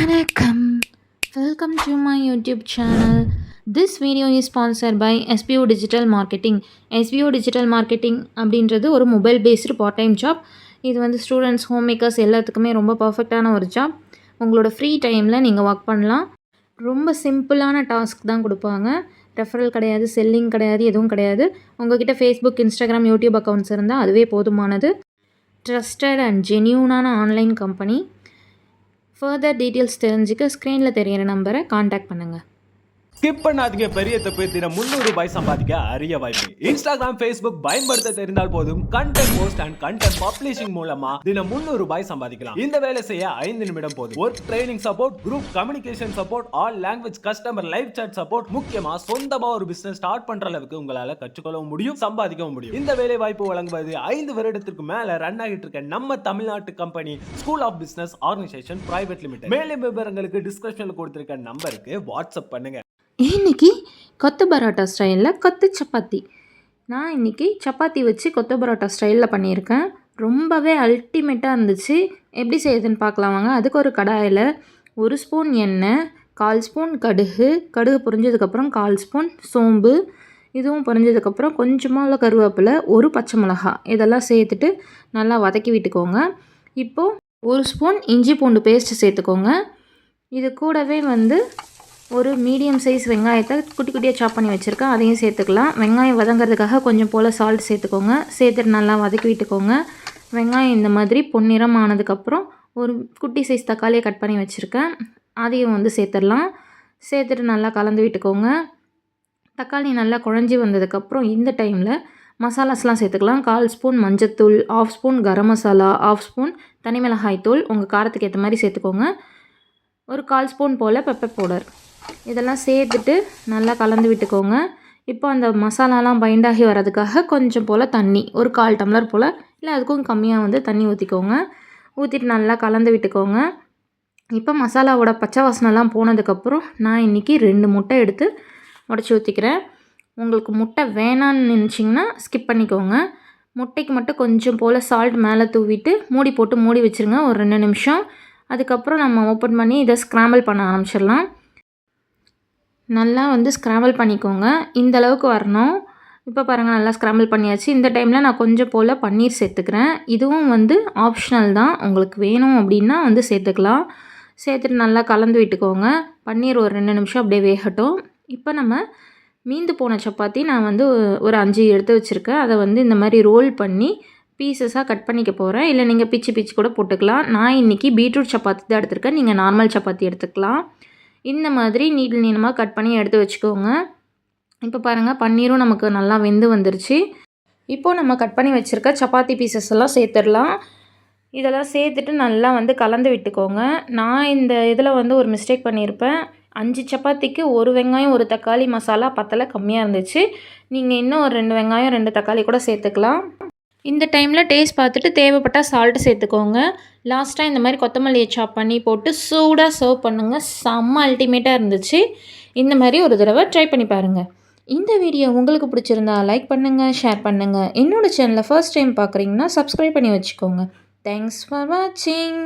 Vanakkam. Welcome to my YouTube channel. This video is sponsored by SBO Digital Marketing. SBO Digital Marketing அப்படின்றது ஒரு mobile based part time job. இது வந்து students, home makers எல்லாத்துக்குமே ரொம்ப பர்ஃபெக்டான ஒரு job. உங்களோட ஃப்ரீ டைமில் நீங்கள் ஒர்க் பண்ணலாம். ரொம்ப சிம்பிளான டாஸ்க் தான் கொடுப்பாங்க. ரெஃபரல் கிடையாது, செல்லிங் கிடையாது, எதுவும் கிடையாது. உங்கள்கிட்ட ஃபேஸ்புக், இன்ஸ்டாகிராம், யூடியூப் அக்கௌண்ட்ஸ் இருந்தால் அதுவே போதுமானது. ட்ரஸ்டட் அண்ட் ஜென்யூனான ஆன்லைன் கம்பெனி. ஃபர்தர் டீட்டெயில்ஸ் தெரிஞ்சுக்க ஸ்க்ரீனில் தெரிகிற நம்பரை காண்டாக்ட் பண்ணுங்கள். ஸ்கிப் பண்ணாதீங்க, பெரிய தப்பு. தினம் 300 ரூபாய் சம்பாதிக்க அரிய வாய்ப்பு. இன்ஸ்டாகிராம், ஃபேஸ்புக் பயன்படுத்த தெரிந்தால் போதும். Content post and content publishing மூலமா தினம் 300 ரூபாய் சம்பாதிக்கலாம். இந்த வேலை செய்ய 5 நிமிடம் போதும். Work training support, group communication support, all language customer live chat support. முக்கியமா சொந்தமா ஒரு பிசினஸ் ஸ்டார்ட் பண்ற அளவுக்கு உங்களால கற்றுக்கொள்ளவும் முடியும், சம்பாதிக்கவும் முடியும். இந்த வேலை வாய்ப்பு வழங்குவது 5 வருடத்திற்கு மேல ரன் ஆகிட்டு இருக்க நம்ம தமிழ்நாட்டு company school of business organisation private limited. மேலும் விவரங்களுக்கு டிஸ்கிரிப்ஷன்ல கொடுத்திருக்க நம்பருக்கு வாட்ஸ்அப் பண்ணுங்க. இன்றைக்கி கொத்து பரோட்டா ஸ்டைலில் கொத்து சப்பாத்தி. நான் இன்றைக்கி சப்பாத்தி வச்சு கொத்து பரோட்டா ஸ்டைலில் பண்ணியிருக்கேன். ரொம்பவே அல்டிமேட்டாக இருந்துச்சு. எப்படி செய்யுதுன்னு பார்க்கலாம் வாங்க. அதுக்கு ஒரு கடாயில் 1 ஸ்பூன் எண்ணெய், 1/4 ஸ்பூன் கடுகு பொரிஞ்சதுக்கப்புறம் 1/4 ஸ்பூன் சோம்பு, இதுவும் பொரிஞ்சதுக்கப்புறம் கொஞ்சமாக கருவேப்பிலை, 1 பச்சை மிளகாய் இதெல்லாம் சேர்த்துட்டு நல்லா வதக்கி விட்டுக்கோங்க. இப்போது 1 ஸ்பூன் இஞ்சி பூண்டு பேஸ்ட்டு சேர்த்துக்கோங்க. இது கூடவே வந்து ஒரு மீடியம் சைஸ் வெங்காயத்தை குட்டி குட்டியாக சாப் பண்ணி வச்சுருக்கேன், அதையும் சேர்த்துக்கலாம். வெங்காயம் வதங்கிறதுக்காக கொஞ்சம் போல் சால்ட் சேர்த்துக்கோங்க. சேர்த்துட்டு நல்லா வதக்கி விட்டுக்கோங்க. வெங்காயம் இந்த மாதிரி பொன்னிறம் ஆனதுக்கப்புறம் ஒரு குட்டி சைஸ் தக்காளியை கட் பண்ணி வச்சுருக்கேன், அதையும் வந்து சேர்த்துடலாம். சேர்த்துட்டு நல்லா கலந்து விட்டுக்கோங்க. தக்காளி நல்லா குழஞ்சி வந்ததுக்கப்புறம் இந்த டைமில் மசாலாஸ்லாம் சேர்த்துக்கலாம். 1/4 ஸ்பூன் மஞ்சத்தூள், 1/2 ஸ்பூன் கரம் மசாலா, 1/2 ஸ்பூன் தனி மிளகாய் தூள் உங்கள் காரத்துக்கு ஏற்ற மாதிரி சேர்த்துக்கோங்க. ஒரு 1/4 ஸ்பூன் போல் பெப்பர் பவுடர் இதெல்லாம் சேர்த்துட்டு நல்லா கலந்து விட்டுக்கோங்க. இப்போ அந்த மசாலாலாம் பைண்டாகி வர்றதுக்காக கொஞ்சம் போல் தண்ணி, ஒரு 1/4 டம்ளர் போல், இல்லை அதுக்கும் கம்மியாக வந்து தண்ணி ஊற்றிக்கோங்க. ஊற்றிட்டு நல்லா கலந்து விட்டுக்கோங்க. இப்போ மசாலாவோட பச்சை வாசனைலாம் போனதுக்கப்புறம் நான் இன்றைக்கி 2 முட்டை எடுத்து உடச்சி ஊற்றிக்கிறேன். உங்களுக்கு முட்டை வேணான்னு நினச்சிங்கன்னா ஸ்கிப் பண்ணிக்கோங்க. முட்டைக்கு மட்டும் கொஞ்சம் போல் சால்ட் மேலே தூவிட்டு மூடி போட்டு மூடி வச்சுருங்க ஒரு 2 நிமிஷம். அதுக்கப்புறம் நம்ம ஓப்பன் பண்ணி இதை ஸ்க்ராம்பிள் பண்ண ஆரம்பிச்சிடலாம். நல்லா வந்து ஸ்க்ராம்பிள் பண்ணிக்கோங்க. இந்த அளவுக்கு வரணும். இப்போ பாருங்கள், நல்லா ஸ்க்ராம்பிள் பண்ணியாச்சு. இந்த டைமில் நான் கொஞ்சம் போல் பன்னீர் சேர்த்துக்கிறேன். இதுவும் வந்து ஆப்ஷனல் தான், உங்களுக்கு வேணும் அப்படின்னா வந்து சேர்த்துக்கலாம். சேர்த்துட்டு நல்லா கலந்து விட்டுக்கோங்க. பன்னீர் ஒரு 2 நிமிஷம் அப்படியே வேகட்டும். இப்போ நம்ம மீந்து போன சப்பாத்தி நான் வந்து ஒரு 5 எடுத்து வச்சுருக்கேன். அதை வந்து இந்த மாதிரி ரோல் பண்ணி பீசஸாக கட் பண்ணிக்க போகிறேன். இல்லை நீங்கள் பிச்சு கூட போட்டுக்கலாம். நான் இன்றைக்கி பீட்ரூட் சப்பாத்தி தான் எடுத்துருக்கேன், நீங்கள் நார்மல் சப்பாத்தி எடுத்துக்கலாம். இந்த மாதிரி நீளமாக கட் பண்ணி எடுத்து வச்சுக்கோங்க. இப்போ பாருங்கள், பன்னீரும் நமக்கு நல்லா வெந்து வந்துருச்சு. இப்போது நம்ம கட் பண்ணி வச்சுருக்க சப்பாத்தி பீசஸ் எல்லாம் சேர்த்துடலாம். இதெல்லாம் சேர்த்துட்டு நல்லா வந்து கலந்து விட்டுக்கோங்க. நான் இந்த இதில் வந்து ஒரு மிஸ்டேக் பண்ணியிருப்பேன். 5 சப்பாத்திக்கு 1 வெங்காயம் 1 தக்காளி மசாலா பத்தலை, கம்மியாக இருந்துச்சு. நீங்கள் இன்னும் ஒரு 2 வெங்காயம் 2 தக்காளி கூட சேர்த்துக்கலாம். இந்த டைமில் டேஸ்ட் பார்த்துட்டு தேவைப்பட்டால் சால்ட்டு சேர்த்துக்கோங்க. லாஸ்ட்டாக இந்த மாதிரி கொத்தமல்லியை சாப் பண்ணி போட்டு சூடாக சர்வ் பண்ணுங்கள். செம்ம அல்டிமேட்டாக இருந்துச்சு. இந்த மாதிரி ஒரு தடவை ட்ரை பண்ணி பாருங்கள். இந்த வீடியோ உங்களுக்கு பிடிச்சிருந்தா லைக் பண்ணுங்கள், ஷேர் பண்ணுங்கள். என்னோடய சேனலை ஃபர்ஸ்ட் டைம் பார்க்குறீங்கன்னா சப்ஸ்கிரைப் பண்ணி வச்சுக்கோங்க. தேங்க்ஸ் ஃபார் வாட்சிங்.